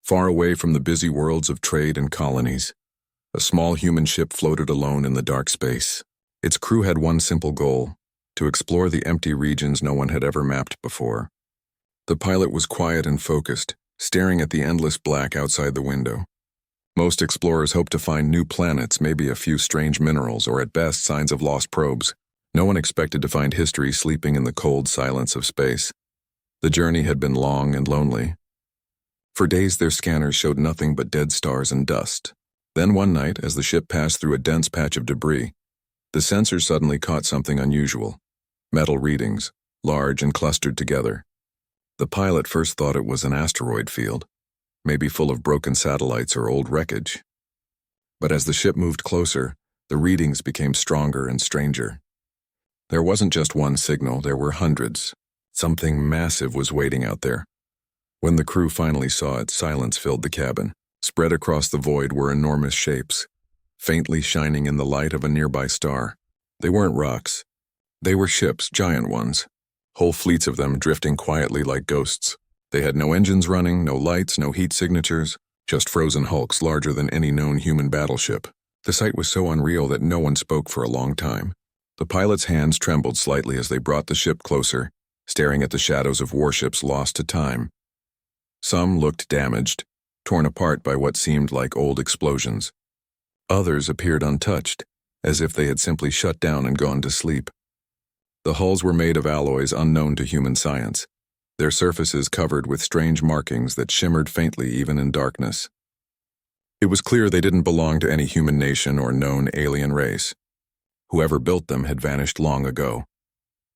Far away from the busy worlds of trade and colonies, a small human ship floated alone in the dark space. Its crew had one simple goal: to explore the empty regions no one had ever mapped before. The pilot was quiet and focused, staring at the endless black outside the window. Most explorers hoped to find new planets, maybe a few strange minerals, or at best signs of lost probes. No one expected to find history sleeping in the cold silence of space. The journey had been long and lonely. For days their scanners showed nothing but dead stars and dust. Then one night, as the ship passed through a dense patch of debris, the sensors suddenly caught something unusual. Metal readings, large and clustered together. The pilot first thought it was an asteroid field, maybe full of broken satellites or old wreckage. But as the ship moved closer, the readings became stronger and stranger. There wasn't just one signal, there were hundreds. Something massive was waiting out there. When the crew finally saw it, silence filled the cabin. Spread across the void were enormous shapes, faintly shining in the light of a nearby star. They weren't rocks. They were ships, giant ones. Whole fleets of them drifting quietly like ghosts. They had no engines running, no lights, no heat signatures, just frozen hulks larger than any known human battleship. The sight was so unreal that no one spoke for a long time. The pilot's hands trembled slightly as they brought the ship closer, staring at the shadows of warships lost to time. Some looked damaged, torn apart by what seemed like old explosions. Others appeared untouched, as if they had simply shut down and gone to sleep. The hulls were made of alloys unknown to human science, their surfaces covered with strange markings that shimmered faintly even in darkness. It was clear they didn't belong to any human nation or known alien race. Whoever built them had vanished long ago.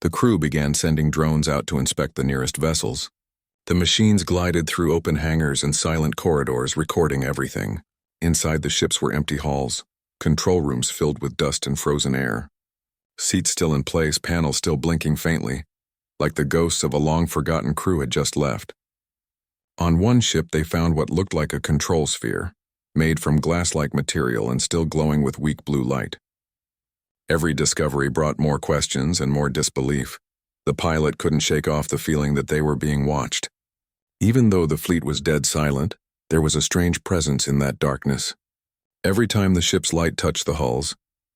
The crew began sending drones out to inspect the nearest vessels. The machines glided through open hangars and silent corridors, recording everything. Inside the ships were empty halls, control rooms filled with dust and frozen air. Seats still in place, panels still blinking faintly, like the ghosts of a long-forgotten crew had just left. On one ship they found what looked like a control sphere, made from glass-like material and still glowing with weak blue light. Every discovery brought more questions and more disbelief. The pilot couldn't shake off the feeling that they were being watched. Even though the fleet was dead silent, there was a strange presence in that darkness. Every time the ship's light touched the hulls,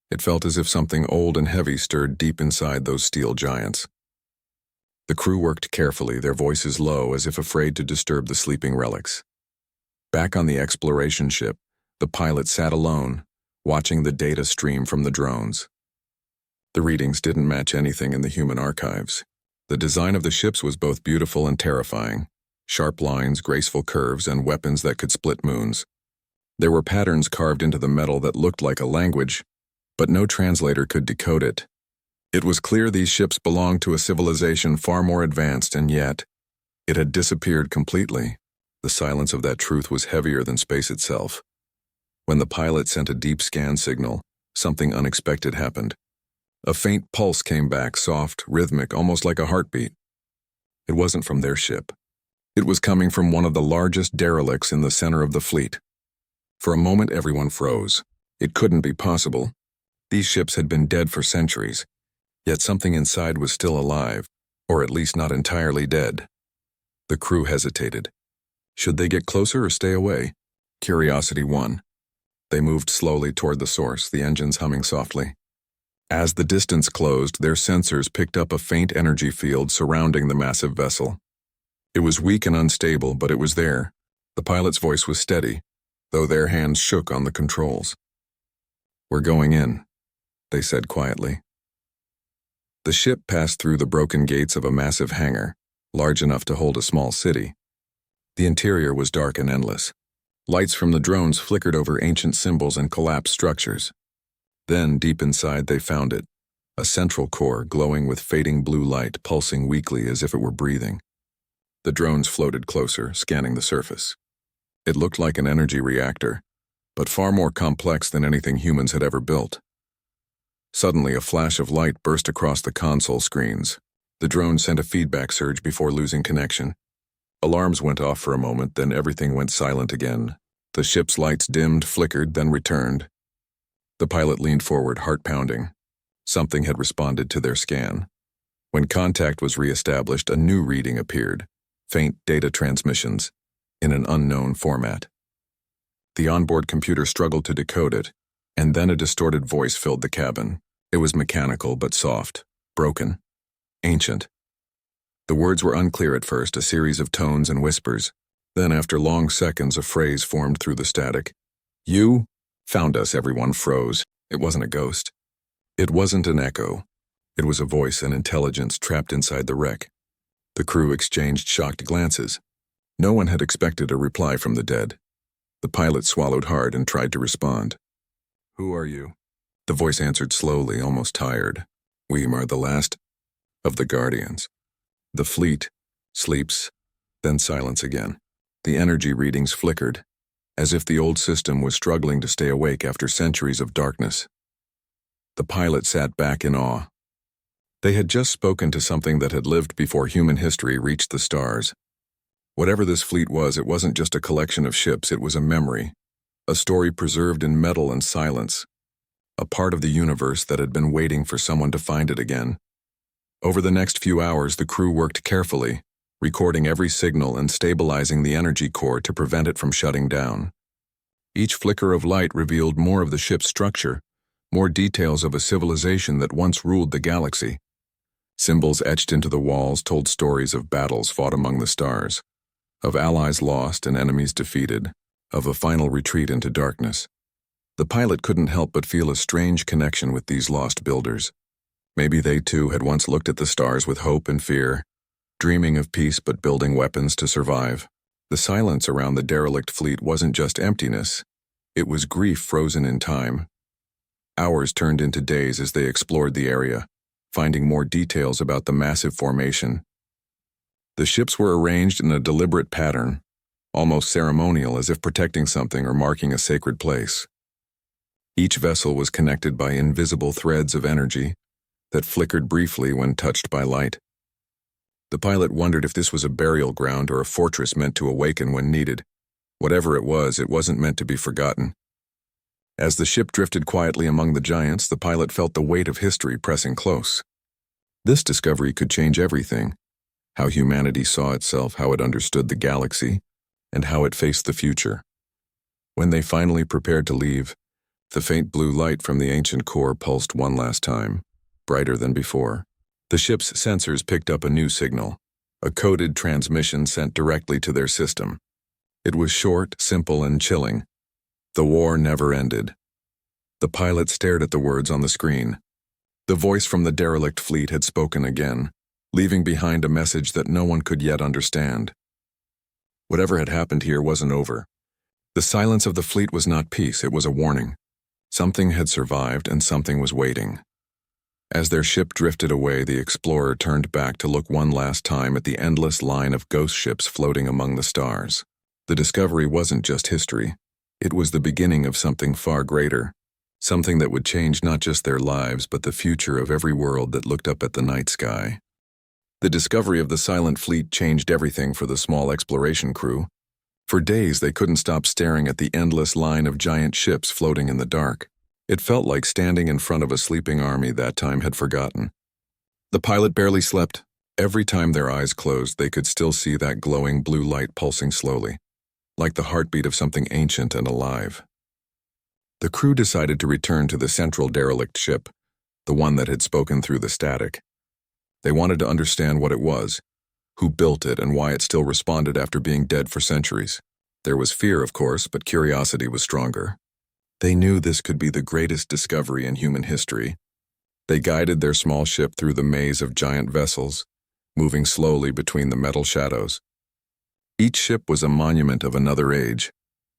it felt as if something old and heavy stirred deep inside those steel giants. The crew worked carefully, their voices low as if afraid to disturb the sleeping relics. Back on the exploration ship, the pilot sat alone, watching the data stream from the drones. The readings didn't match anything in the human archives. The design of the ships was both beautiful and terrifying. Sharp lines, graceful curves, and weapons that could split moons. There were patterns carved into the metal that looked like a language, but no translator could decode it. It was clear these ships belonged to a civilization far more advanced, and yet, it had disappeared completely. The silence of that truth was heavier than space itself. When the pilot sent a deep scan signal, something unexpected happened. A faint pulse came back, soft, rhythmic, almost like a heartbeat. It wasn't from their ship. It was coming from one of the largest derelicts in the center of the fleet. For a moment, everyone froze. It couldn't be possible. These ships had been dead for centuries, yet something inside was still alive, or at least not entirely dead. The crew hesitated. Should they get closer or stay away? Curiosity won. They moved slowly toward the source, the engines humming softly. As the distance closed, their sensors picked up a faint energy field surrounding the massive vessel. It was weak and unstable, but it was there. The pilot's voice was steady, though their hands shook on the controls. "We're going in," they said quietly. The ship passed through the broken gates of a massive hangar, large enough to hold a small city. The interior was dark and endless. Lights from the drones flickered over ancient symbols and collapsed structures. Then, deep inside, they found it, a central core glowing with fading blue light, pulsing weakly as if it were breathing. The drones floated closer, scanning the surface. It looked like an energy reactor, but far more complex than anything humans had ever built. Suddenly, a flash of light burst across the console screens. The drone sent a feedback surge before losing connection. Alarms went off for a moment, then everything went silent again. The ship's lights dimmed, flickered, then returned. The pilot leaned forward, heart pounding. Something had responded to their scan. When contact was reestablished, a new reading appeared. Faint data transmissions. in an unknown format. The onboard computer struggled to decode it, and then a distorted voice filled the cabin. It was mechanical but soft, broken, ancient. The words were unclear at first, a series of tones and whispers. Then, after long seconds, a phrase formed through the static. "You found us." Everyone froze. It wasn't a ghost. It wasn't an echo. It was a voice, an intelligence trapped inside the wreck. The crew exchanged shocked glances. No one had expected a reply from the dead. The pilot swallowed hard and tried to respond. "Who are you?" The voice answered slowly, almost tired. "We are the last of the Guardians. The fleet sleeps," then silence again. The energy readings flickered, as if the old system was struggling to stay awake after centuries of darkness. The pilot sat back in awe. They had just spoken to something that had lived before human history reached the stars. Whatever this fleet was, it wasn't just a collection of ships, it was a memory, a story preserved in metal and silence, a part of the universe that had been waiting for someone to find it again. Over the next few hours, the crew worked carefully, recording every signal and stabilizing the energy core to prevent it from shutting down. Each flicker of light revealed more of the ship's structure, more details of a civilization that once ruled the galaxy. Symbols etched into the walls told stories of battles fought among the stars, of allies lost and enemies defeated, of a final retreat into darkness. The pilot couldn't help but feel a strange connection with these lost builders. Maybe they too had once looked at the stars with hope and fear, dreaming of peace but building weapons to survive. The silence around the derelict fleet wasn't just emptiness, it was grief frozen in time. Hours turned into days as they explored the area, finding more details about the massive formation. The ships were arranged in a deliberate pattern, almost ceremonial, as if protecting something or marking a sacred place. Each vessel was connected by invisible threads of energy that flickered briefly when touched by light. The pilot wondered if this was a burial ground or a fortress meant to awaken when needed. Whatever it wasn't meant to be forgotten. As the ship drifted quietly among the giants, the pilot felt the weight of history pressing close. This discovery could change everything: how humanity saw itself, how it understood the galaxy, and how it faced the future. When they finally prepared to leave, the faint blue light from the ancient core pulsed one last time, brighter than before. The ship's sensors picked up a new signal, a coded transmission sent directly to their system. It was short, simple, and chilling. The war never ended. The pilot stared at the words on the screen. The voice from the derelict fleet had spoken again, leaving behind a message that no one could yet understand. Whatever had happened here wasn't over. The silence of the fleet was not peace, it was a warning. Something had survived and something was waiting. As their ship drifted away, the explorer turned back to look one last time at the endless line of ghost ships floating among the stars. The discovery wasn't just history. It was the beginning of something far greater, something that would change not just their lives but the future of every world that looked up at the night sky. The discovery of the silent fleet changed everything for the small exploration crew. For days they couldn't stop staring at the endless line of giant ships floating in the dark. It felt like standing in front of a sleeping army that time had forgotten. The pilot barely slept. Every time their eyes closed, they could still see that glowing blue light pulsing slowly, like the heartbeat of something ancient and alive. The crew decided to return to the central derelict ship, the one that had spoken through the static. They wanted to understand what it was, who built it, and why it still responded after being dead for centuries. There was fear, of course, but curiosity was stronger. They knew this could be the greatest discovery in human history. They guided their small ship through the maze of giant vessels, moving slowly between the metal shadows. Each ship was a monument of another age,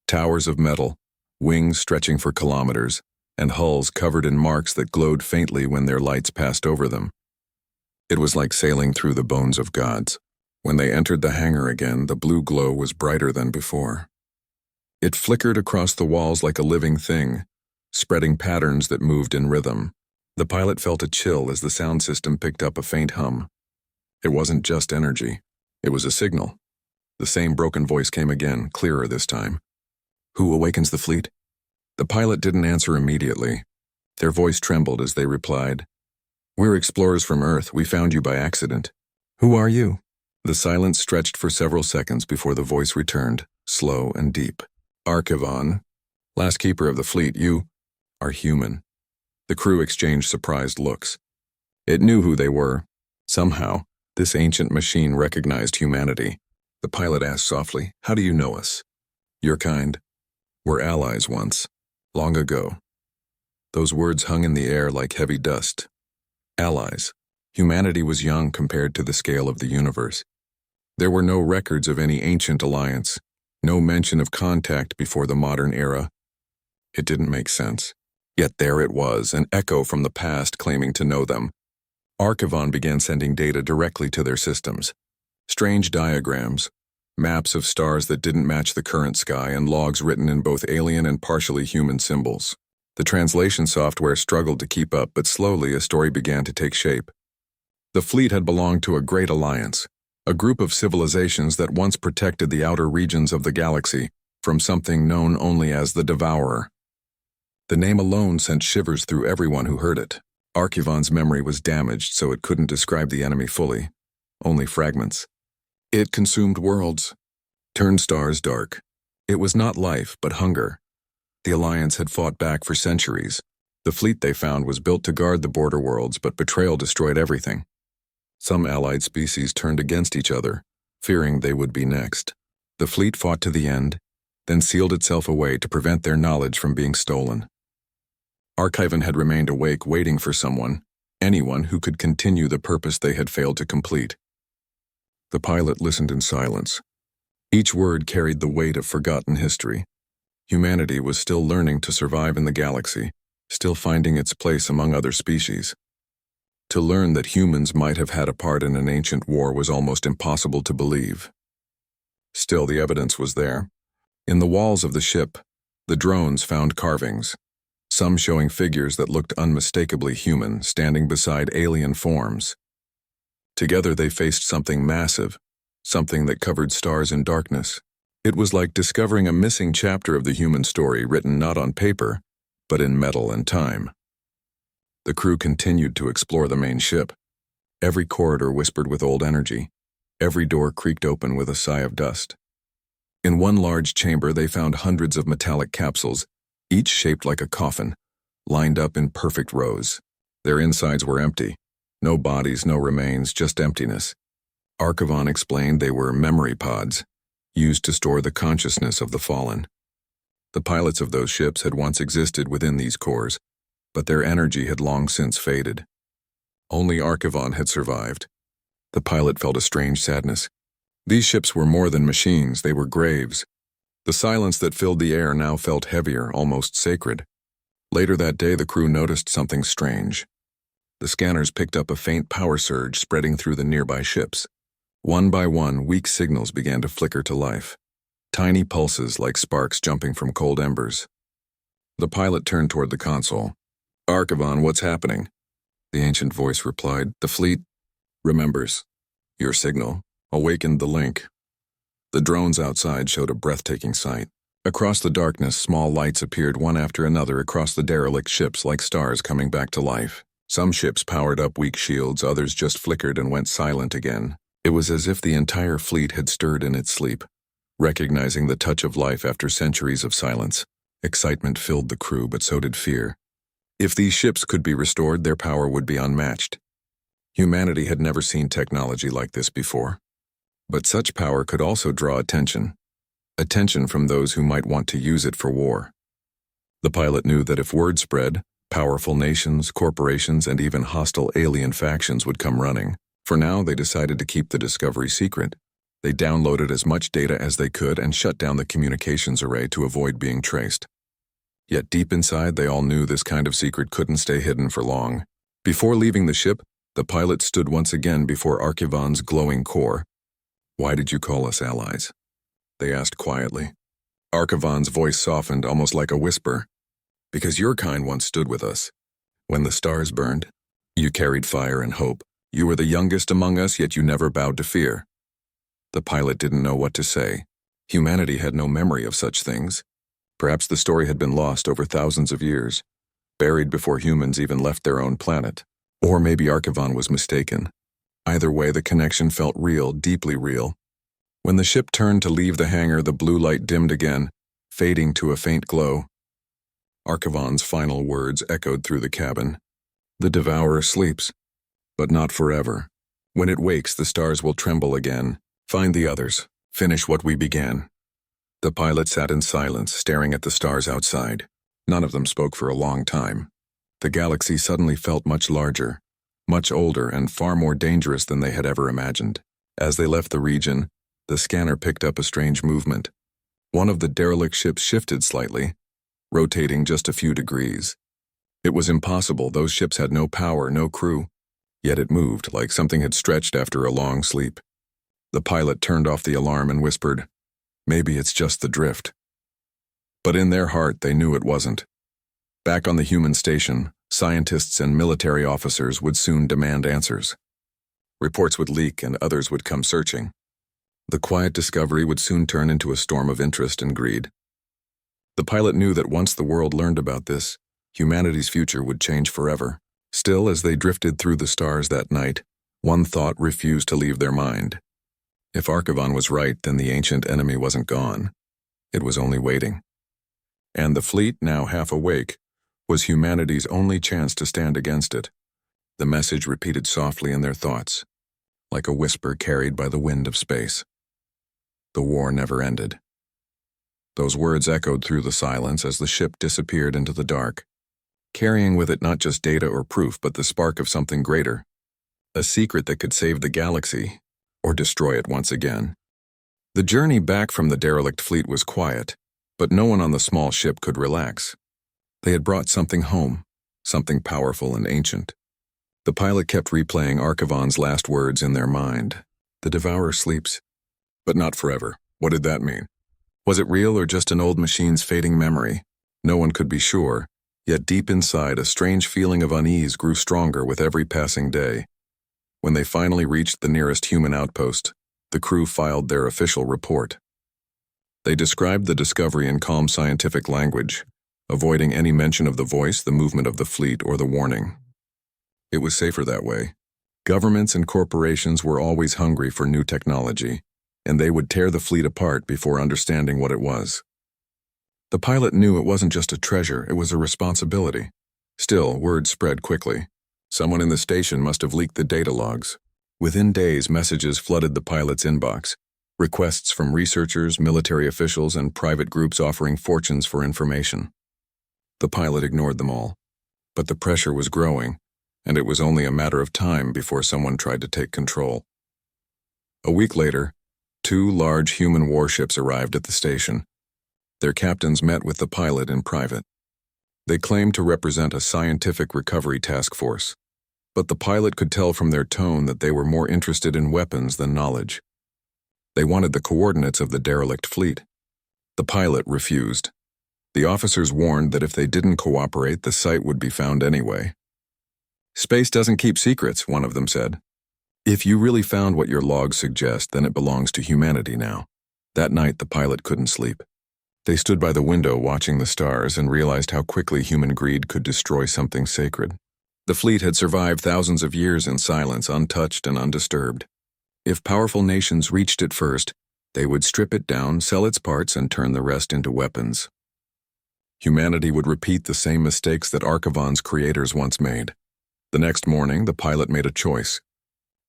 towers of metal, wings stretching for kilometers, and hulls covered in marks that glowed faintly when their lights passed over them. It was like sailing through the bones of gods. When they entered the hangar again, the blue glow was brighter than before. It flickered across the walls like a living thing, spreading patterns that moved in rhythm. The pilot felt a chill as the sound system picked up a faint hum. It wasn't just energy, it was a signal. The same broken voice came again, clearer this time. "Who awakens the fleet?" The pilot didn't answer immediately. Their voice trembled as they replied, "We're explorers from Earth. We found you by accident." "Who are you?" The silence stretched for several seconds before the voice returned, slow and deep. Archivon, last keeper of the fleet, you are human. The crew exchanged surprised looks. It knew who they were. Somehow, this ancient machine recognized humanity. The pilot asked softly, "How do you know us?" "Your kind. We're allies once. Long ago." Those words hung in the air like heavy dust. Allies. Humanity was young compared to the scale of the universe. There were no records of any ancient alliance, no mention of contact before the modern era. It didn't make sense. Yet there it was, an echo from the past claiming to know them. Archivon began sending data directly to their systems. Strange diagrams, maps of stars that didn't match the current sky, and logs written in both alien and partially human symbols. The translation software struggled to keep up, but slowly a story began to take shape. The fleet had belonged to a great alliance, a group of civilizations that once protected the outer regions of the galaxy from something known only as the Devourer. The name alone sent shivers through everyone who heard it. Archivon's memory was damaged, so it couldn't describe the enemy fully, only fragments. It consumed worlds, turned stars dark. It was not life, but hunger. The Alliance had fought back for centuries. The fleet they found was built to guard the border worlds, but betrayal destroyed everything. Some allied species turned against each other, fearing they would be next. The fleet fought to the end, then sealed itself away to prevent their knowledge from being stolen. Archivon had remained awake, waiting for someone, anyone who could continue the purpose they had failed to complete. The pilot listened in silence. Each word carried the weight of forgotten history. Humanity was still learning to survive in the galaxy, still finding its place among other species. To learn that humans might have had a part in an ancient war was almost impossible to believe. Still, the evidence was there. In the walls of the ship, the drones found carvings, some showing figures that looked unmistakably human, standing beside alien forms. Together they faced something massive, something that covered stars in darkness. It was like discovering a missing chapter of the human story written not on paper, but in metal and time. The crew continued to explore the main ship. Every corridor whispered with old energy. Every door creaked open with a sigh of dust. In one large chamber they found hundreds of metallic capsules, each shaped like a coffin, lined up in perfect rows. Their insides were empty. No bodies, no remains, just emptiness. Archivon explained they were memory pods, used to store the consciousness of the fallen. The pilots of those ships had once existed within these cores, but their energy had long since faded. Only Archivon had survived. The pilot felt a strange sadness. These ships were more than machines, they were graves. The silence that filled the air now felt heavier, almost sacred. Later that day, the crew noticed something strange. The scanners picked up a faint power surge spreading through the nearby ships. One by one, weak signals began to flicker to life. Tiny pulses like sparks jumping from cold embers. The pilot turned toward the console. "Archivon, what's happening?" The ancient voice replied, "The fleet remembers. Your signal awakened the link." The drones outside showed a breathtaking sight. Across the darkness, small lights appeared one after another across the derelict ships like stars coming back to life. Some ships powered up weak shields, others just flickered and went silent again. It was as if the entire fleet had stirred in its sleep, recognizing the touch of life after centuries of silence. Excitement filled the crew, but so did fear. If these ships could be restored, their power would be unmatched. Humanity had never seen technology like this before. But such power could also draw attention from those who might want to use it for war. The pilot knew that if word spread, powerful nations, corporations, and even hostile alien factions would come running. For now, they decided to keep the discovery secret. They downloaded as much data as they could and shut down the communications array to avoid being traced. Yet deep inside, they all knew this kind of secret couldn't stay hidden for long. Before leaving the ship, the pilot stood once again before Archivon's glowing core. "Why did you call us allies?" they asked quietly. Archivon's voice softened almost like a whisper. "Because your kind once stood with us. When the stars burned, you carried fire and hope. You were the youngest among us, yet you never bowed to fear." The pilot didn't know what to say. Humanity had no memory of such things. Perhaps the story had been lost over thousands of years, buried before humans even left their own planet. Or maybe Archivon was mistaken. Either way, the connection felt real, deeply real. When the ship turned to leave the hangar, the blue light dimmed again, fading to a faint glow. Archivon's final words echoed through the cabin. The Devourer sleeps, but not forever. When it wakes, the stars will tremble again. Find the others. Finish what we began. The pilot sat in silence, staring at the stars outside. None of them spoke for a long time. The galaxy suddenly felt much larger, much older, and far more dangerous than they had ever imagined. As they left the region, the scanner picked up a strange movement. One of the derelict ships shifted slightly, rotating just a few degrees. It was impossible. Those ships had no power, no crew. Yet it moved, like something had stretched after a long sleep. The pilot turned off the alarm and whispered, "Maybe it's just the drift." But in their heart, they knew it wasn't. Back on the human station, scientists and military officers would soon demand answers. Reports would leak and others would come searching. The quiet discovery would soon turn into a storm of interest and greed. The pilot knew that once the world learned about this, humanity's future would change forever. Still, as they drifted through the stars that night, one thought refused to leave their mind. If Archivon was right, then the ancient enemy wasn't gone. It was only waiting. And the fleet, now half awake, was humanity's only chance to stand against it. The message repeated softly in their thoughts, like a whisper carried by the wind of space. The war never ended. Those words echoed through the silence as the ship disappeared into the dark, carrying with it not just data or proof, but the spark of something greater, a secret that could save the galaxy or destroy it once again. The journey back from the derelict fleet was quiet, but no one on the small ship could relax. They had brought something home, something powerful and ancient. The pilot kept replaying Archivon's last words in their mind. The Devourer sleeps, but not forever. What did that mean? Was it real or just an old machine's fading memory? No one could be sure, yet deep inside, a strange feeling of unease grew stronger with every passing day. When they finally reached the nearest human outpost, the crew filed their official report. They described the discovery in calm scientific language, avoiding any mention of the voice, the movement of the fleet, or the warning. It was safer that way. Governments and corporations were always hungry for new technology, and they would tear the fleet apart before understanding what it was. The pilot knew it wasn't just a treasure, it was a responsibility. Still, word spread quickly. Someone in the station must have leaked the data logs. Within days, messages flooded the pilot's inbox. Requests from researchers, military officials, and private groups offering fortunes for information. The pilot ignored them all. But the pressure was growing, and it was only a matter of time before someone tried to take control. A week later, 2 large human warships arrived at the station. Their captains met with the pilot in private. They claimed to represent a scientific recovery task force, but the pilot could tell from their tone that they were more interested in weapons than knowledge. They wanted the coordinates of the derelict fleet. The pilot refused. The officers warned that if they didn't cooperate, the site would be found anyway. "Space doesn't keep secrets," one of them said. "If you really found what your logs suggest, then it belongs to humanity now." That night, the pilot couldn't sleep. They stood by the window watching the stars and realized how quickly human greed could destroy something sacred. The fleet had survived thousands of years in silence, untouched and undisturbed. If powerful nations reached it first, they would strip it down, sell its parts, and turn the rest into weapons. Humanity would repeat the same mistakes that Archivon's creators once made. The next morning, the pilot made a choice.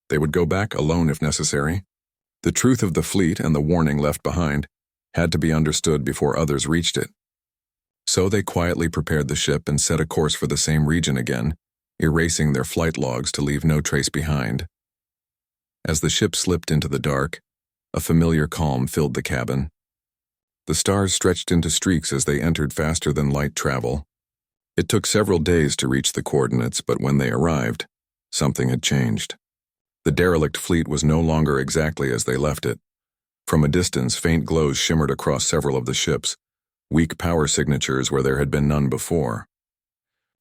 They would go back alone if necessary. The truth of the fleet and the warning left behind had to be understood before others reached it. So they quietly prepared the ship and set a course for the same region again, erasing their flight logs to leave no trace behind. As the ship slipped into the dark, a familiar calm filled the cabin. The stars stretched into streaks as they entered faster than light travel. It took several days to reach the coordinates, but when they arrived, something had changed. The derelict fleet was no longer exactly as they left it. From a distance, faint glows shimmered across several of the ships, weak power signatures where there had been none before.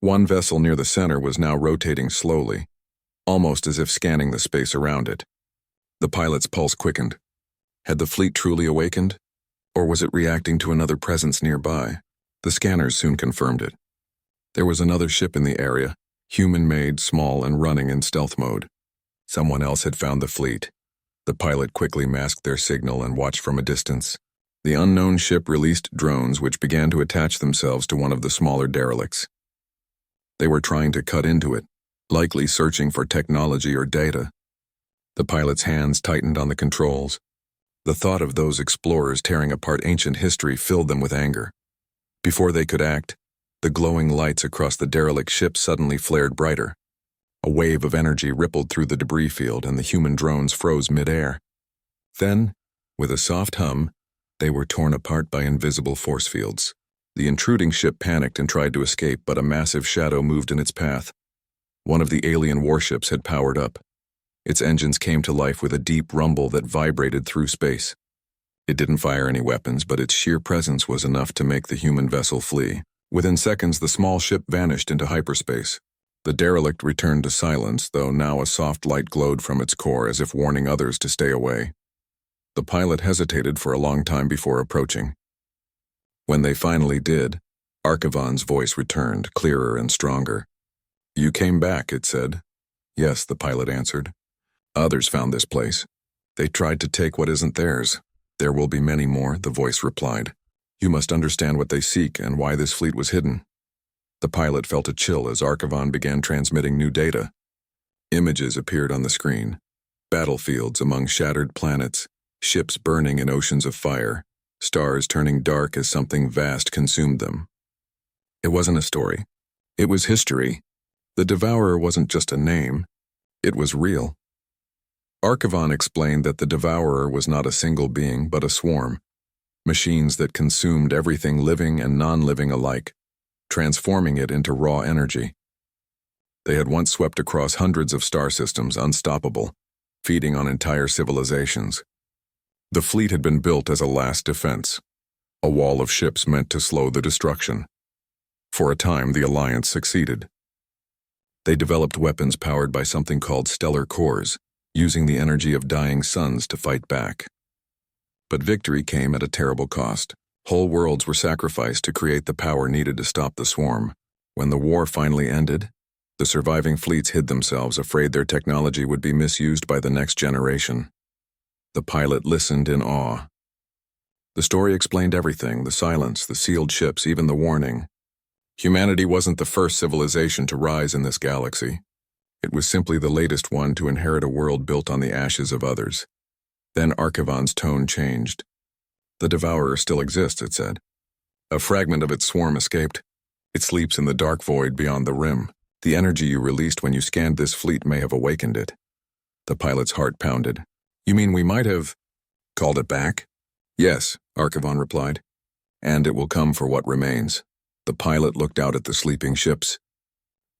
One vessel near the center was now rotating slowly, almost as if scanning the space around it. The pilot's pulse quickened. Had the fleet truly awakened? Or was it reacting to another presence nearby? The scanners soon confirmed it. There was another ship in the area, human-made, small, and running in stealth mode. Someone else had found the fleet. The pilot quickly masked their signal and watched from a distance. The unknown ship released drones which began to attach themselves to one of the smaller derelicts. They were trying to cut into it, likely searching for technology or data. The pilot's hands tightened on the controls. The thought of those explorers tearing apart ancient history filled them with anger. Before they could act, the glowing lights across the derelict ship suddenly flared brighter. A wave of energy rippled through the debris field and the human drones froze mid-air. Then, with a soft hum, they were torn apart by invisible force fields. The intruding ship panicked and tried to escape, but a massive shadow moved in its path. One of the alien warships had powered up. Its engines came to life with a deep rumble that vibrated through space. It didn't fire any weapons, but its sheer presence was enough to make the human vessel flee. Within seconds, the small ship vanished into hyperspace. The derelict returned to silence, though now a soft light glowed from its core as if warning others to stay away. The pilot hesitated for a long time before approaching. When they finally did, Archivon's voice returned, clearer and stronger. "You came back," it said. "Yes," the pilot answered. "Others found this place. They tried to take what isn't theirs. There will be many more," the voice replied. "You must understand what they seek and why this fleet was hidden." The pilot felt a chill as Archivon began transmitting new data. Images appeared on the screen. Battlefields among shattered planets, ships burning in oceans of fire, stars turning dark as something vast consumed them. It wasn't a story. It was history. The Devourer wasn't just a name. It was real. Archivon explained that the Devourer was not a single being, but a swarm. Machines that consumed everything living and non-living alike, transforming it into raw energy. They had once swept across hundreds of star systems, unstoppable, feeding on entire civilizations. The fleet had been built as a last defense, a wall of ships meant to slow the destruction. For a time, the Alliance succeeded. They developed weapons powered by something called stellar cores, using the energy of dying suns to fight back. But victory came at a terrible cost. Whole worlds were sacrificed to create the power needed to stop the swarm. When the war finally ended, the surviving fleets hid themselves, afraid their technology would be misused by the next generation. The pilot listened in awe. The story explained everything: the silence, the sealed ships, even the warning. Humanity wasn't the first civilization to rise in this galaxy. It was simply the latest one to inherit a world built on the ashes of others. Then Archivon's tone changed. "The Devourer still exists," it said. "A fragment of its swarm escaped. It sleeps in the dark void beyond the rim. The energy you released when you scanned this fleet may have awakened it." The pilot's heart pounded. "You mean we might have called it back?" "Yes," Archivon replied. "And it will come for what remains." The pilot looked out at the sleeping ships.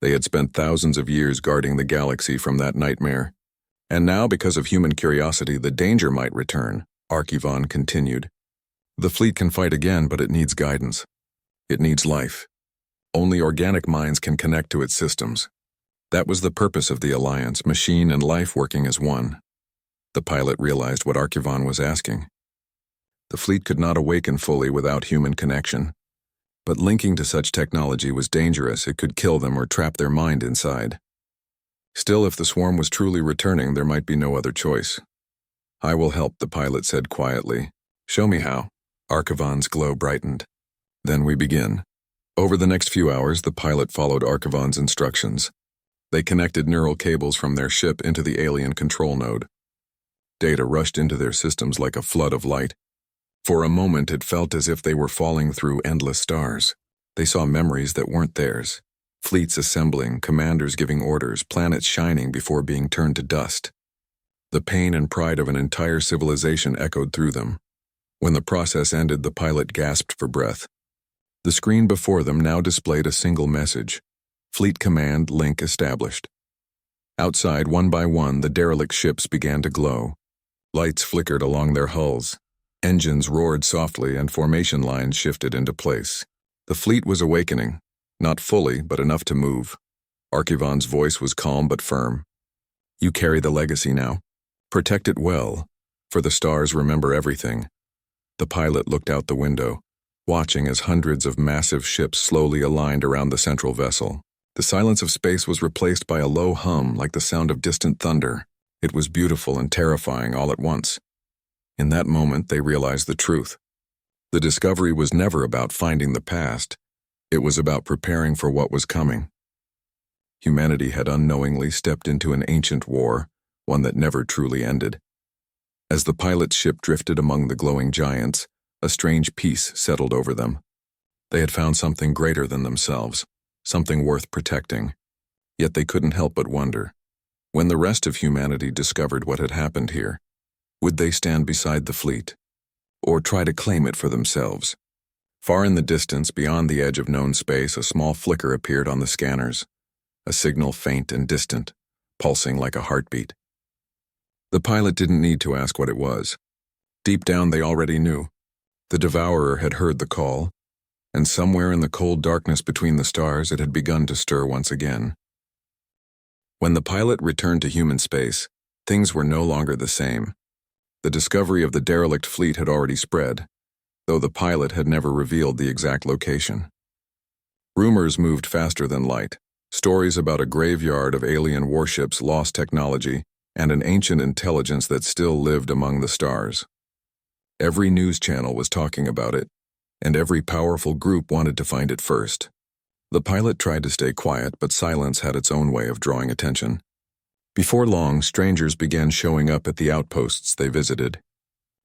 They had spent thousands of years guarding the galaxy from that nightmare. And now, because of human curiosity, the danger might return, Archivon continued. "The fleet can fight again, but it needs guidance. It needs life. Only organic minds can connect to its systems. That was the purpose of the Alliance, machine and life working as one." The pilot realized what Archivon was asking. The fleet could not awaken fully without human connection. But linking to such technology was dangerous. It could kill them or trap their mind inside. Still, if the swarm was truly returning, there might be no other choice. "I will help," the pilot said quietly. "Show me how." Archivon's glow brightened. "Then we begin." Over the next few hours, the pilot followed Archivon's instructions. They connected neural cables from their ship into the alien control node. Data rushed into their systems like a flood of light. For a moment, it felt as if they were falling through endless stars. They saw memories that weren't theirs. Fleets assembling, commanders giving orders, planets shining before being turned to dust. The pain and pride of an entire civilization echoed through them. When the process ended, the pilot gasped for breath. The screen before them now displayed a single message: Fleet Command link established. Outside, one by one, the derelict ships began to glow. Lights flickered along their hulls. Engines roared softly and formation lines shifted into place. The fleet was awakening, not fully, but enough to move. Archivon's voice was calm but firm. "You carry the legacy now. Protect it well, for the stars remember everything." The pilot looked out the window, watching as hundreds of massive ships slowly aligned around the central vessel. The silence of space was replaced by a low hum like the sound of distant thunder. It was beautiful and terrifying all at once. In that moment, they realized the truth. The discovery was never about finding the past. It was about preparing for what was coming. Humanity had unknowingly stepped into an ancient war, one that never truly ended. As the pilot's ship drifted among the glowing giants, a strange peace settled over them. They had found something greater than themselves, something worth protecting. Yet they couldn't help but wonder, when the rest of humanity discovered what had happened here, would they stand beside the fleet, or try to claim it for themselves? Far in the distance, beyond the edge of known space, a small flicker appeared on the scanners, a signal faint and distant, pulsing like a heartbeat. The pilot didn't need to ask what it was. Deep down, they already knew. The Devourer had heard the call, and somewhere in the cold darkness between the stars, it had begun to stir once again. When the pilot returned to human space, things were no longer the same. The discovery of the derelict fleet had already spread, though the pilot had never revealed the exact location. Rumors moved faster than light, stories about a graveyard of alien warships, lost technology, and an ancient intelligence that still lived among the stars. Every news channel was talking about it, and every powerful group wanted to find it first. The pilot tried to stay quiet, but silence had its own way of drawing attention. Before long, strangers began showing up at the outposts they visited.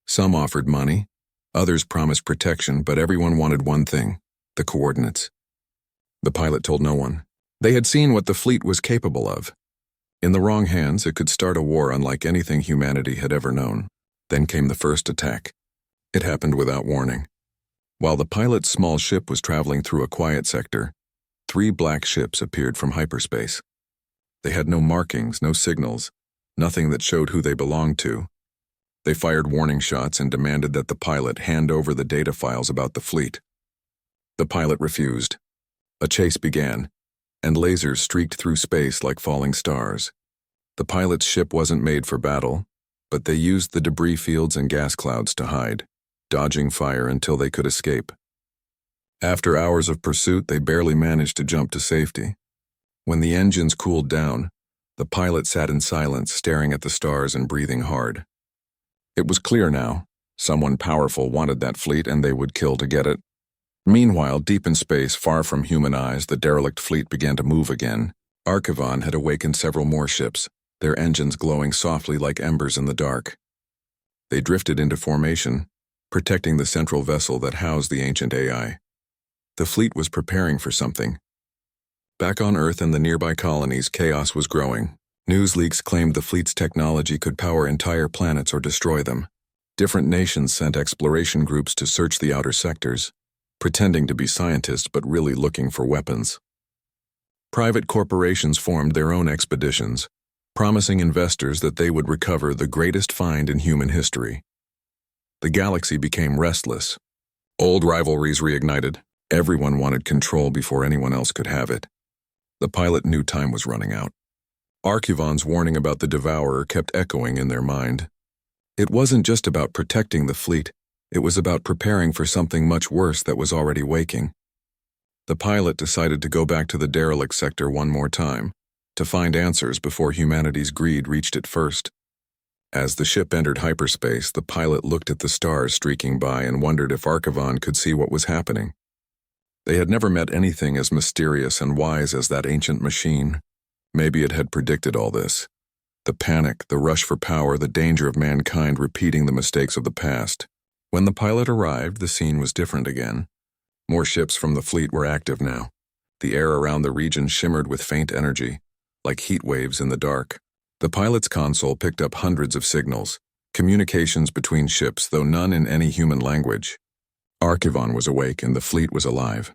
Some offered money, others promised protection, but everyone wanted one thing: the coordinates. The pilot told no one. They had seen what the fleet was capable of. In the wrong hands, it could start a war unlike anything humanity had ever known. Then came the first attack. It happened without warning. While the pilot's small ship was traveling through a quiet sector, 3 black ships appeared from hyperspace. They had no markings, no signals, nothing that showed who they belonged to. They fired warning shots and demanded that the pilot hand over the data files about the fleet. The pilot refused. A chase began, and lasers streaked through space like falling stars. The pilot's ship wasn't made for battle, but they used the debris fields and gas clouds to hide, dodging fire until they could escape. After hours of pursuit, they barely managed to jump to safety. When the engines cooled down, the pilot sat in silence, staring at the stars and breathing hard. It was clear now. Someone powerful wanted that fleet, and they would kill to get it. Meanwhile, deep in space, far from human eyes, the derelict fleet began to move again. Archivon had awakened several more ships, their engines glowing softly like embers in the dark. They drifted into formation, protecting the central vessel that housed the ancient AI. The fleet was preparing for something. Back on Earth and the nearby colonies, chaos was growing. News leaks claimed the fleet's technology could power entire planets or destroy them. Different nations sent exploration groups to search the outer sectors, pretending to be scientists but really looking for weapons. Private corporations formed their own expeditions, promising investors that they would recover the greatest find in human history. The galaxy became restless. Old rivalries reignited. Everyone wanted control before anyone else could have it. The pilot knew time was running out. Archivon's warning about the Devourer kept echoing in their mind. It wasn't just about protecting the fleet, it was about preparing for something much worse that was already waking. The pilot decided to go back to the derelict sector one more time, to find answers before humanity's greed reached it first. As the ship entered hyperspace, the pilot looked at the stars streaking by and wondered if Archivon could see what was happening. They had never met anything as mysterious and wise as that ancient machine. Maybe it had predicted all this. The panic, the rush for power, the danger of mankind repeating the mistakes of the past. When the pilot arrived, the scene was different again. More ships from the fleet were active now. The air around the region shimmered with faint energy, like heat waves in the dark. The pilot's console picked up hundreds of signals, communications between ships, though none in any human language. Archivon was awake and the fleet was alive.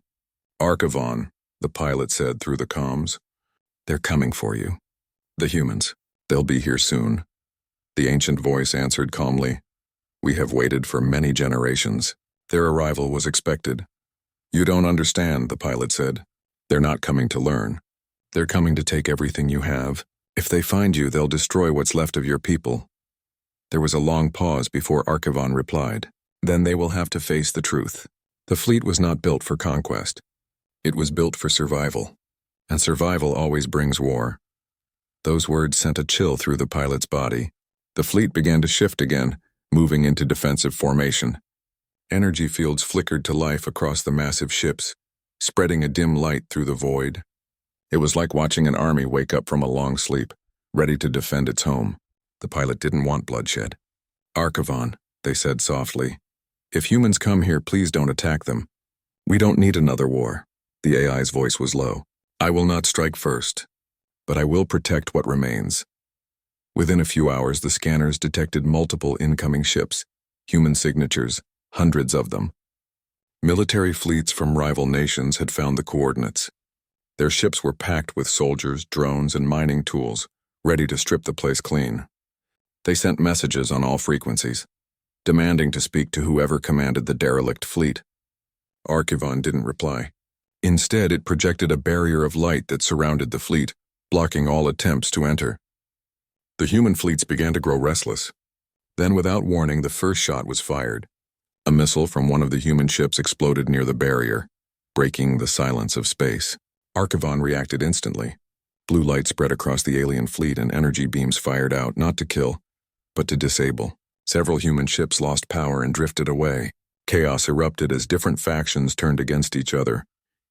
Archivon, the pilot said through the comms. They're coming for you. The humans. They'll be here soon. The ancient voice answered calmly. We have waited for many generations. Their arrival was expected. You don't understand, the pilot said. They're not coming to learn. They're coming to take everything you have. If they find you, they'll destroy what's left of your people. There was a long pause before Archivon replied. Then they will have to face the truth. The fleet was not built for conquest. It was built for survival. And survival always brings war. Those words sent a chill through the pilot's body. The fleet began to shift again, moving into defensive formation. Energy fields flickered to life across the massive ships, spreading a dim light through the void. It was like watching an army wake up from a long sleep, ready to defend its home. The pilot didn't want bloodshed. "Archivon," they said softly. "If humans come here, please don't attack them. We don't need another war." The AI's voice was low. "I will not strike first, but I will protect what remains." Within a few hours, the scanners detected multiple incoming ships, human signatures, hundreds of them. Military fleets from rival nations had found the coordinates. Their ships were packed with soldiers, drones, and mining tools, ready to strip the place clean. They sent messages on all frequencies, demanding to speak to whoever commanded the derelict fleet. Archivon didn't reply. Instead, it projected a barrier of light that surrounded the fleet, blocking all attempts to enter. The human fleets began to grow restless. Then, without warning, the first shot was fired. A missile from one of the human ships exploded near the barrier, breaking the silence of space. Archivon reacted instantly. Blue light spread across the alien fleet and energy beams fired out, not to kill, but to disable. Several human ships lost power and drifted away. Chaos erupted as different factions turned against each other,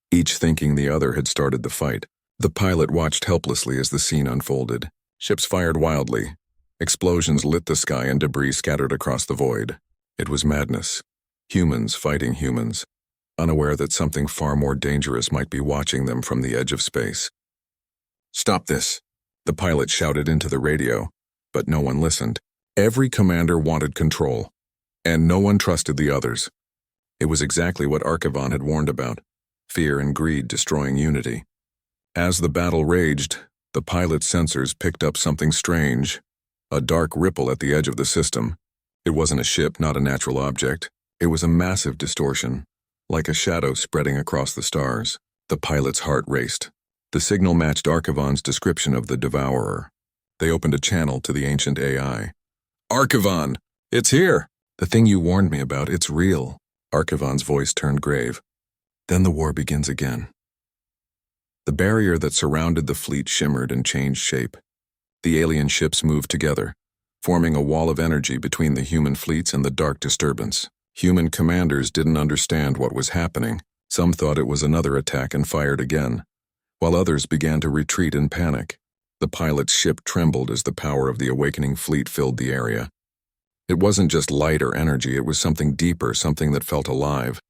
each thinking the other had started the fight. The pilot watched helplessly as the scene unfolded. Ships fired wildly. Explosions lit the sky and debris scattered across the void. It was madness. Humans fighting humans, unaware that something far more dangerous might be watching them from the edge of space. "Stop this," the pilot shouted into the radio, but no one listened. Every commander wanted control, and no one trusted the others. It was exactly what Archivon had warned about, fear and greed destroying unity. As the battle raged, the pilot's sensors picked up something strange, a dark ripple at the edge of the system. It wasn't a ship, not a natural object. It was a massive distortion, like a shadow spreading across the stars. The pilot's heart raced. The signal matched Archivon's description of the Devourer. They opened a channel to the ancient AI. "Archivon, it's here! The thing you warned me about, it's real." Archivon's voice turned grave. Then the war begins again. The barrier that surrounded the fleet shimmered and changed shape. The alien ships moved together, forming a wall of energy between the human fleets and the dark disturbance. Human commanders didn't understand what was happening. Some thought it was another attack and fired again, while others began to retreat in panic. The pilot's ship trembled as the power of the awakening fleet filled the area. It wasn't just light or energy, it was something deeper, something that felt alive.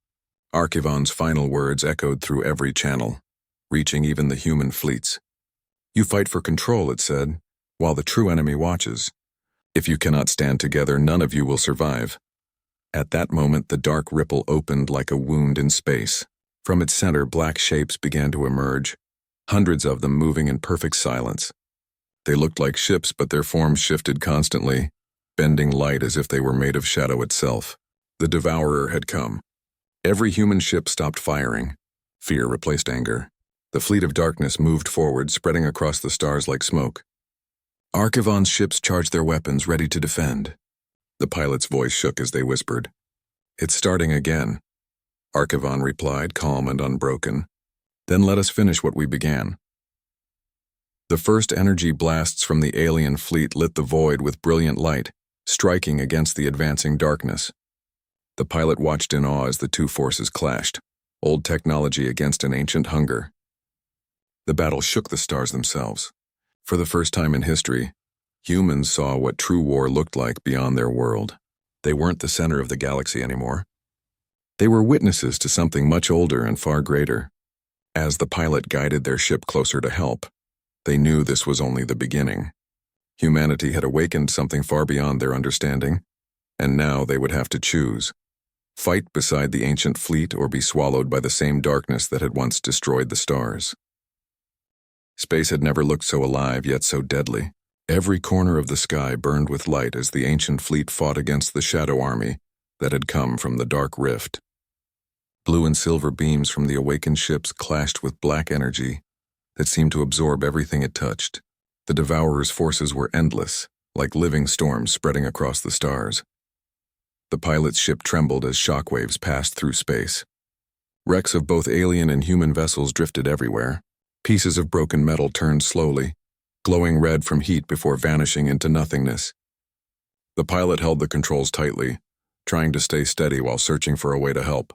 Archivon's final words echoed through every channel, reaching even the human fleets. "You fight for control," it said, "while the true enemy watches. If you cannot stand together, none of you will survive." At that moment, the dark ripple opened like a wound in space. From its center, black shapes began to emerge, hundreds of them moving in perfect silence. They looked like ships, but their forms shifted constantly, bending light as if they were made of shadow itself. The Devourer had come. Every human ship stopped firing. Fear replaced anger. The fleet of darkness moved forward, spreading across the stars like smoke. Archivon's ships charged their weapons, ready to defend. The pilot's voice shook as they whispered, "It's starting again." Archivon replied, calm and unbroken, "Then let us finish what we began." The first energy blasts from the alien fleet lit the void with brilliant light, striking against the advancing darkness. The pilot watched in awe as the two forces clashed, old technology against an ancient hunger. The battle shook the stars themselves. For the first time in history, humans saw what true war looked like beyond their world. They weren't the center of the galaxy anymore. They were witnesses to something much older and far greater. As the pilot guided their ship closer to help, they knew this was only the beginning. Humanity had awakened something far beyond their understanding, and now they would have to choose. Fight beside the ancient fleet or be swallowed by the same darkness that had once destroyed the stars. Space had never looked so alive, yet so deadly. Every corner of the sky burned with light as the ancient fleet fought against the shadow army that had come from the dark rift. Blue and silver beams from the awakened ships clashed with black energy that seemed to absorb everything it touched. The Devourer's forces were endless, like living storms spreading across the stars. The pilot's ship trembled as shockwaves passed through space. Wrecks of both alien and human vessels drifted everywhere. Pieces of broken metal turned slowly, glowing red from heat before vanishing into nothingness. The pilot held the controls tightly, trying to stay steady while searching for a way to help.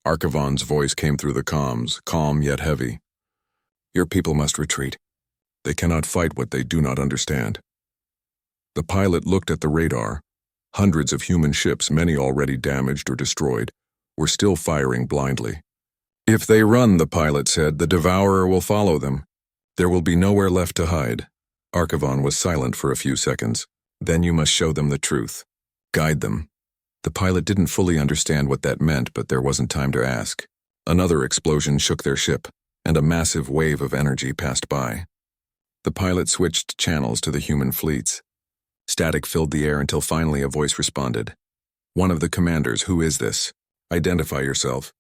Archivon's voice came through the comms, calm yet heavy. Your people must retreat. They cannot fight what they do not understand. The pilot looked at the radar. Hundreds of human ships, many already damaged or destroyed, were still firing blindly. If they run, the pilot said, the Devourer will follow them. There will be nowhere left to hide. Archivon was silent for a few seconds. Then you must show them the truth. Guide them. The pilot didn't fully understand what that meant, but there wasn't time to ask. Another explosion shook their ship, and a massive wave of energy passed by. The pilot switched channels to the human fleets. Static filled the air until finally a voice responded. One of the commanders, who is this? Identify yourself.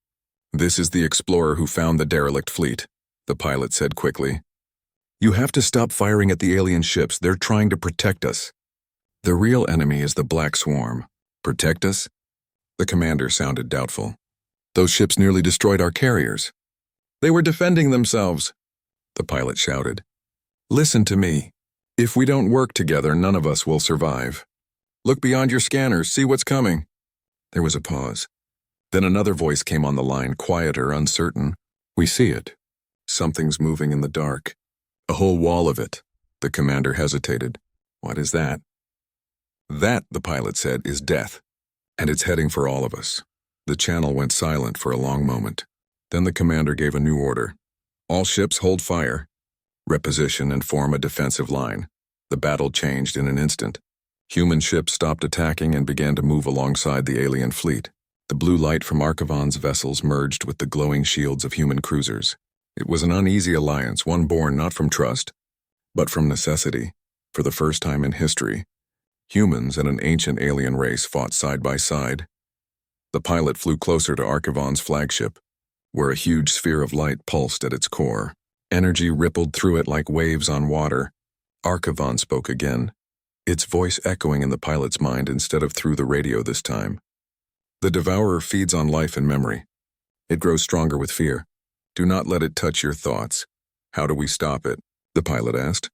This is the explorer who found the derelict fleet, the pilot said quickly. You have to stop firing at the alien ships. They're trying to protect us. The real enemy is the Black Swarm. Protect us? The commander sounded doubtful. Those ships nearly destroyed our carriers. They were defending themselves, the pilot shouted. Listen to me. If we don't work together, none of us will survive. Look beyond your scanners, see what's coming. There was a pause. Then another voice came on the line, quieter, uncertain. We see it. Something's moving in the dark. A whole wall of it. The commander hesitated. What is that? That, the pilot said, is death. And it's heading for all of us. The channel went silent for a long moment. Then the commander gave a new order. All ships hold fire. Reposition and form a defensive line. The battle changed in an instant. Human ships stopped attacking and began to move alongside the alien fleet. The blue light from Archivon's vessels merged with the glowing shields of human cruisers. It was an uneasy alliance, one born not from trust, but from necessity. For the first time in history, humans and an ancient alien race fought side by side. The pilot flew closer to Archivon's flagship, where a huge sphere of light pulsed at its core. Energy rippled through it like waves on water. Archivon spoke again, its voice echoing in the pilot's mind instead of through the radio this time. The Devourer feeds on life and memory. It grows stronger with fear. Do not let it touch your thoughts. How do we stop it? The pilot asked.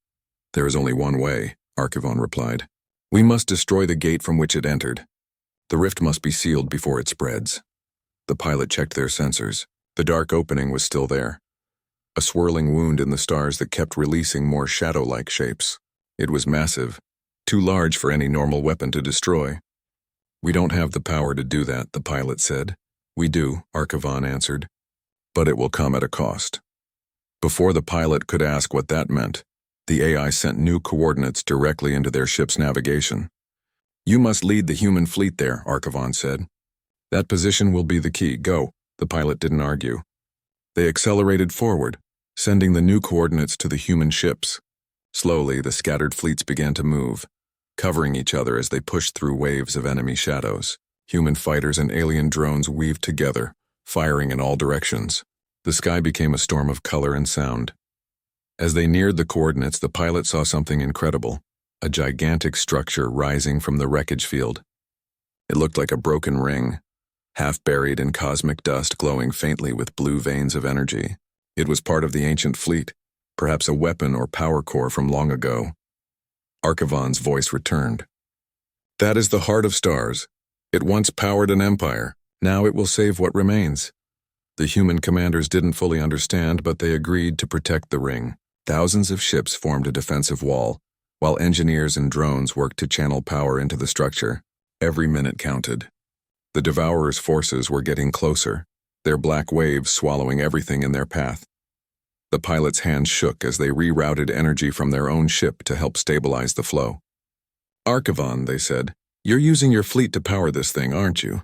There is only one way, Archivon replied. We must destroy the gate from which it entered. The rift must be sealed before it spreads. The pilot checked their sensors. The dark opening was still there. A swirling wound in the stars that kept releasing more shadow-like shapes. It was massive, too large for any normal weapon to destroy. We don't have the power to do that, the pilot said. We do, Archivon answered. But it will come at a cost. Before the pilot could ask what that meant, the AI sent new coordinates directly into their ship's navigation. You must lead the human fleet there, Archivon said. That position will be the key. Go. The pilot didn't argue. They accelerated forward, sending the new coordinates to the human ships. Slowly, the scattered fleets began to move, covering each other as they pushed through waves of enemy shadows. Human fighters and alien drones weaved together, firing in all directions. The sky became a storm of color and sound. As they neared the coordinates, the pilot saw something incredible, a gigantic structure rising from the wreckage field. It looked like a broken ring, half buried in cosmic dust, glowing faintly with blue veins of energy. It was part of the ancient fleet, perhaps a weapon or power core from long ago. Archivon's voice returned. That is the heart of stars. It once powered an empire. Now it will save what remains. The human commanders didn't fully understand, but they agreed to protect the ring. Thousands of ships formed a defensive wall, while engineers and drones worked to channel power into the structure. Every minute counted. The Devourer's forces were getting closer, their black waves swallowing everything in their path. The pilots' hands shook as they rerouted energy from their own ship to help stabilize the flow. Archivon, they said, you're using your fleet to power this thing, aren't you?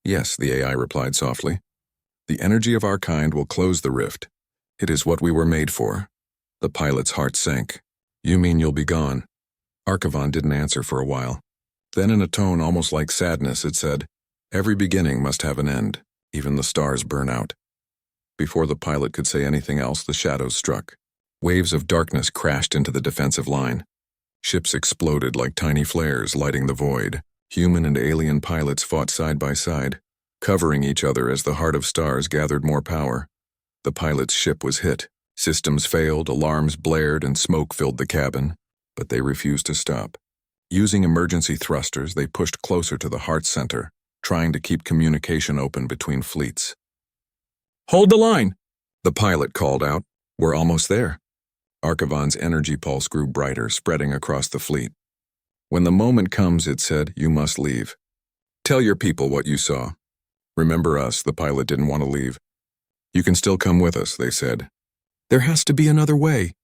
Yes, the AI replied softly. The energy of our kind will close the rift. It is what we were made for. The pilot's heart sank. You mean you'll be gone? Archivon didn't answer for a while. Then in a tone almost like sadness, it said, every beginning must have an end. Even the stars burn out. Before the pilot could say anything else, the shadows struck. Waves of darkness crashed into the defensive line. Ships exploded like tiny flares, lighting the void. Human and alien pilots fought side by side, covering each other as the heart of stars gathered more power. The pilot's ship was hit, Systems failed, alarms blared, and smoke filled the cabin, but they refused to stop. Using emergency thrusters, they pushed closer to the heart center, trying to keep communication open between fleets. "Hold the line!" the pilot called out. "We're almost there." Archivon's energy pulse grew brighter, spreading across the fleet. "When the moment comes," it said, "you must leave. Tell your people what you saw. Remember us," the pilot didn't want to leave. "You can still come with us," they said. "There has to be another way."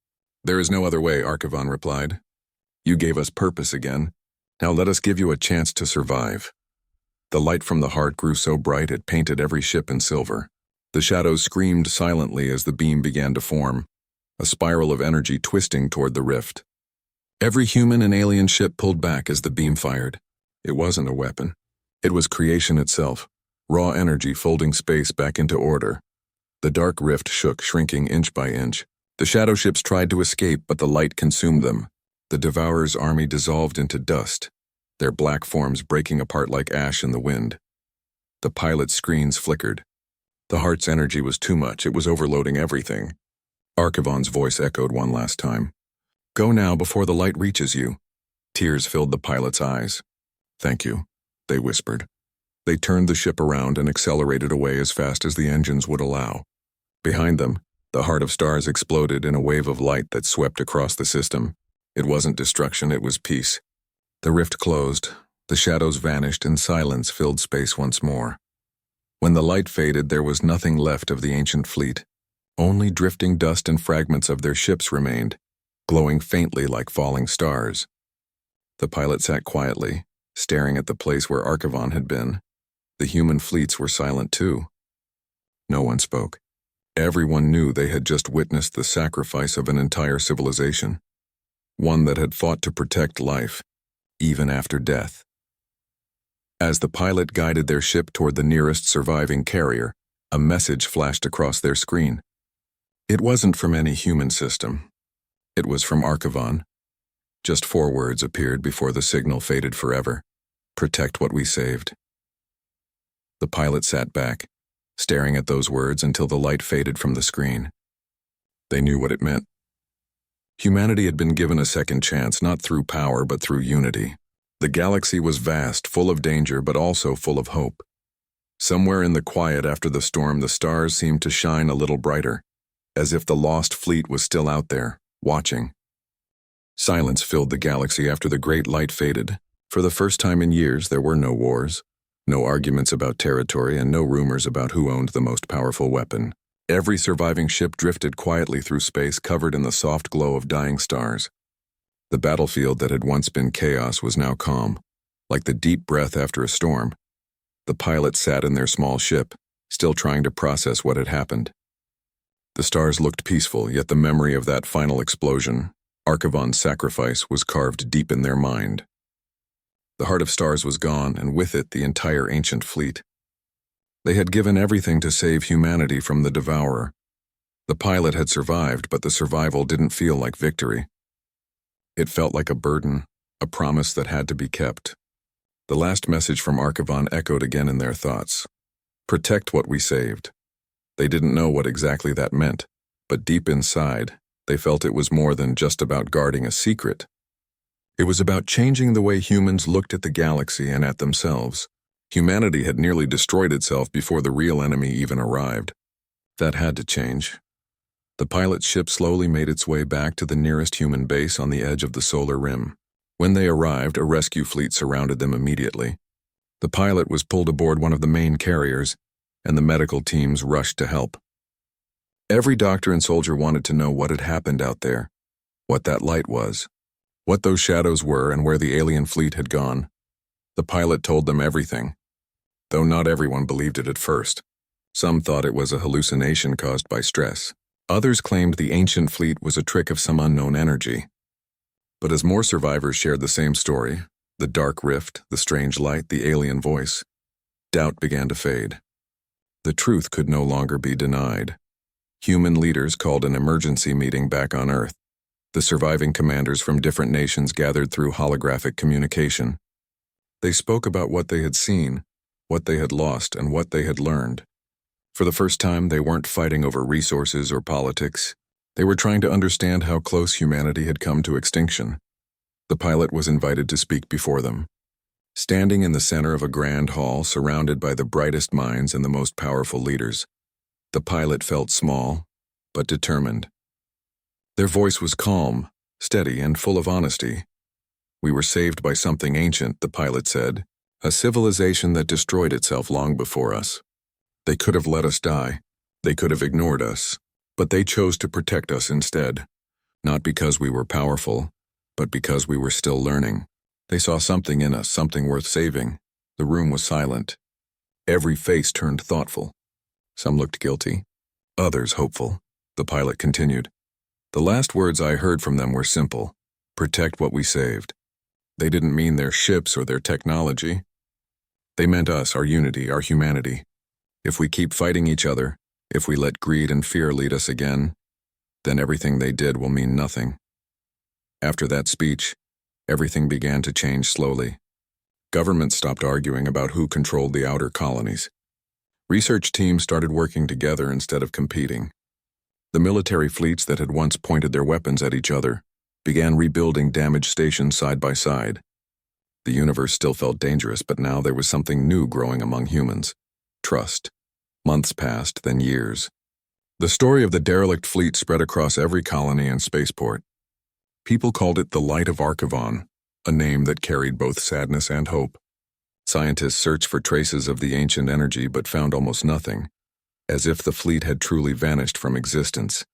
"There is no other way," Archivon replied. "You gave us purpose again. Now let us give you a chance to survive." The light from the heart grew so bright it painted every ship in silver. The shadows screamed silently as the beam began to form, a spiral of energy twisting toward the rift. Every human and alien ship pulled back as the beam fired. It wasn't a weapon. It was creation itself, raw energy folding space back into order. The dark rift shook, shrinking inch by inch. The shadow ships tried to escape, but the light consumed them. The Devourer's army dissolved into dust, their black forms breaking apart like ash in the wind. The pilot's screens flickered. The heart's energy was too much. It was overloading everything. Archivon's voice echoed one last time. "Go now before the light reaches you." Tears filled the pilot's eyes. "Thank you," they whispered. They turned the ship around and accelerated away as fast as the engines would allow. Behind them, the heart of stars exploded in a wave of light that swept across the system. It wasn't destruction, it was peace. The rift closed, the shadows vanished, and silence filled space once more. When the light faded, there was nothing left of the ancient fleet. Only drifting dust and fragments of their ships remained, glowing faintly like falling stars. The pilot sat quietly, staring at the place where Archivon had been. The human fleets were silent too. No one spoke. Everyone knew they had just witnessed the sacrifice of an entire civilization, one that had fought to protect life, even after death. As the pilot guided their ship toward the nearest surviving carrier, a message flashed across their screen. It wasn't from any human system. It was from Archivon. Just 4 words appeared before the signal faded forever. "Protect what we saved." The pilot sat back, staring at those words until the light faded from the screen. They knew what it meant. Humanity had been given a second chance, not through power but through unity. The galaxy was vast, full of danger, but also full of hope. Somewhere in the quiet after the storm, the stars seemed to shine a little brighter, as if the lost fleet was still out there, watching. Silence filled the galaxy after the great light faded. For the first time in years, there were no wars, no arguments about territory, and no rumors about who owned the most powerful weapon. Every surviving ship drifted quietly through space, covered in the soft glow of dying stars. The battlefield that had once been chaos was now calm, like the deep breath after a storm. The pilots sat in their small ship, still trying to process what had happened. The stars looked peaceful, yet the memory of that final explosion, Archivon's sacrifice, was carved deep in their mind. The heart of stars was gone, and with it the entire ancient fleet. They had given everything to save humanity from the Devourer. The pilot had survived, but the survival didn't feel like victory. It felt like a burden, a promise that had to be kept. The last message from Archivon echoed again in their thoughts. Protect what we saved. They didn't know what exactly that meant, but deep inside, they felt it was more than just about guarding a secret. It was about changing the way humans looked at the galaxy and at themselves. Humanity had nearly destroyed itself before the real enemy even arrived. That had to change. The pilot's ship slowly made its way back to the nearest human base on the edge of the solar rim. When they arrived, a rescue fleet surrounded them immediately. The pilot was pulled aboard one of the main carriers, and the medical teams rushed to help. Every doctor and soldier wanted to know what had happened out there, what that light was, what those shadows were, and where the alien fleet had gone. The pilot told them everything, though not everyone believed it at first. Some thought it was a hallucination caused by stress. Others claimed the ancient fleet was a trick of some unknown energy. But as more survivors shared the same story, the dark rift, the strange light, the alien voice, doubt began to fade. The truth could no longer be denied. Human leaders called an emergency meeting back on Earth. The surviving commanders from different nations gathered through holographic communication. They spoke about what they had seen, what they had lost, and what they had learned. For the first time, they weren't fighting over resources or politics. They were trying to understand how close humanity had come to extinction. The pilot was invited to speak before them. Standing in the center of a grand hall surrounded by the brightest minds and the most powerful leaders, the pilot felt small, but determined. Their voice was calm, steady, and full of honesty. "We were saved by something ancient," the pilot said, "a civilization that destroyed itself long before us. They could have let us die. They could have ignored us. But they chose to protect us instead. Not because we were powerful, but because we were still learning. They saw something in us, something worth saving." The room was silent. Every face turned thoughtful. Some looked guilty, others hopeful. The pilot continued. "The last words I heard from them were simple: protect what we saved." They didn't mean their ships or their technology. They meant us, our unity, our humanity. If we keep fighting each other, if we let greed and fear lead us again, then everything they did will mean nothing. After that speech, everything began to change slowly. Governments stopped arguing about who controlled the outer colonies. Research teams started working together instead of competing. The military fleets that had once pointed their weapons at each other began rebuilding damaged stations side by side. The universe still felt dangerous, but now there was something new growing among humans: trust. Months passed, then years. The story of the derelict fleet spread across every colony and spaceport. People called it the Light of Archivon, a name that carried both sadness and hope. Scientists searched for traces of the ancient energy but found almost nothing, as if the fleet had truly vanished from existence.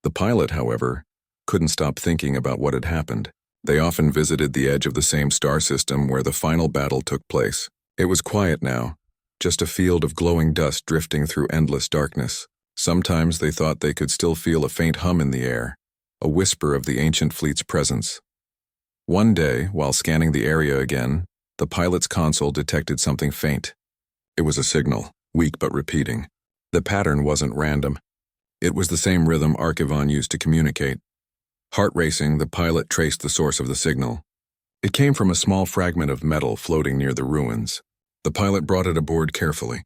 The pilot, however, couldn't stop thinking about what had happened. They often visited the edge of the same star system where the final battle took place. It was quiet now, just a field of glowing dust drifting through endless darkness. Sometimes they thought they could still feel a faint hum in the air, a whisper of the ancient fleet's presence. One day, while scanning the area again, the pilot's console detected something faint. It was a signal, weak but repeating. The pattern wasn't random. It was the same rhythm Archivon used to communicate. Heart racing, the pilot traced the source of the signal. It came from a small fragment of metal floating near the ruins. The pilot brought it aboard carefully.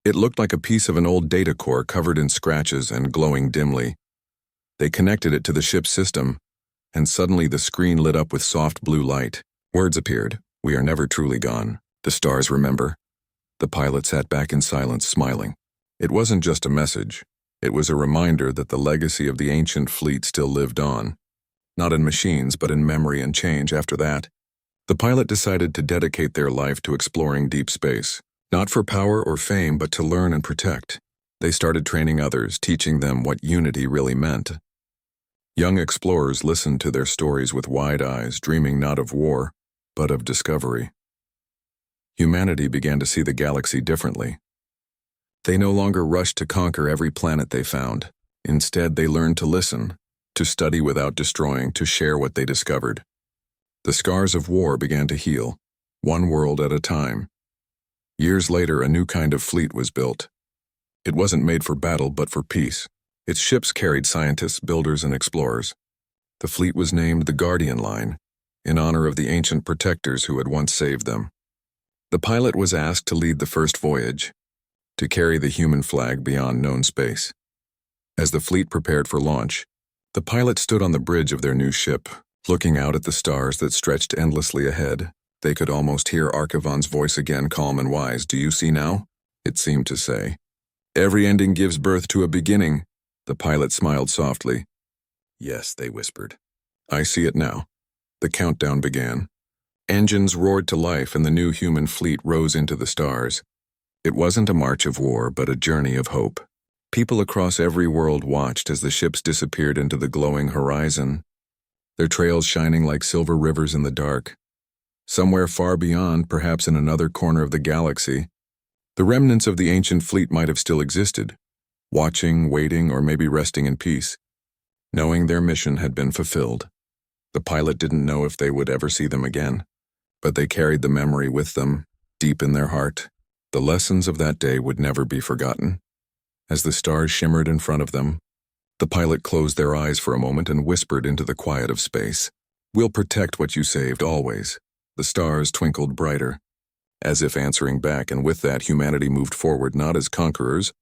It looked like a piece of an old data core covered in scratches and glowing dimly. They connected it to the ship's system, and suddenly the screen lit up with soft blue light. Words appeared: "We are never truly gone. The stars remember." The pilot sat back in silence, smiling. It wasn't just a message. It was a reminder that the legacy of the ancient fleet still lived on. Not in machines, but in memory and change. After that, the pilot decided to dedicate their life to exploring deep space. Not for power or fame, but to learn and protect. They started training others, teaching them what unity really meant. Young explorers listened to their stories with wide eyes, dreaming not of war, but of discovery. Humanity began to see the galaxy differently. They no longer rushed to conquer every planet they found. Instead, they learned to listen, to study without destroying, to share what they discovered. The scars of war began to heal, one world at a time. Years later, a new kind of fleet was built. It wasn't made for battle, but for peace. Its ships carried scientists, builders, and explorers. The fleet was named the Guardian Line, in honor of the ancient protectors who had once saved them. The pilot was asked to lead the first voyage, to carry the human flag beyond known space. As the fleet prepared for launch, the pilot stood on the bridge of their new ship, looking out at the stars that stretched endlessly ahead. They could almost hear Archivon's voice again, calm and wise. "Do you see now?" it seemed to say. "Every ending gives birth to a beginning." The pilot smiled softly. "Yes," they whispered. "I see it now." The countdown began. Engines roared to life and the new human fleet rose into the stars. It wasn't a march of war, but a journey of hope. People across every world watched as the ships disappeared into the glowing horizon, their trails shining like silver rivers in the dark. Somewhere far beyond, perhaps in another corner of the galaxy, the remnants of the ancient fleet might have still existed, watching, waiting, or maybe resting in peace, knowing their mission had been fulfilled. The pilot didn't know if they would ever see them again, but they carried the memory with them, deep in their heart. The lessons of that day would never be forgotten. As the stars shimmered in front of them, the pilot closed their eyes for a moment and whispered into the quiet of space, "We'll protect what you saved, always." The stars twinkled brighter, as if answering back, and with that humanity moved forward not as conquerors,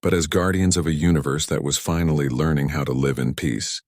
but as guardians of a universe that was finally learning how to live in peace.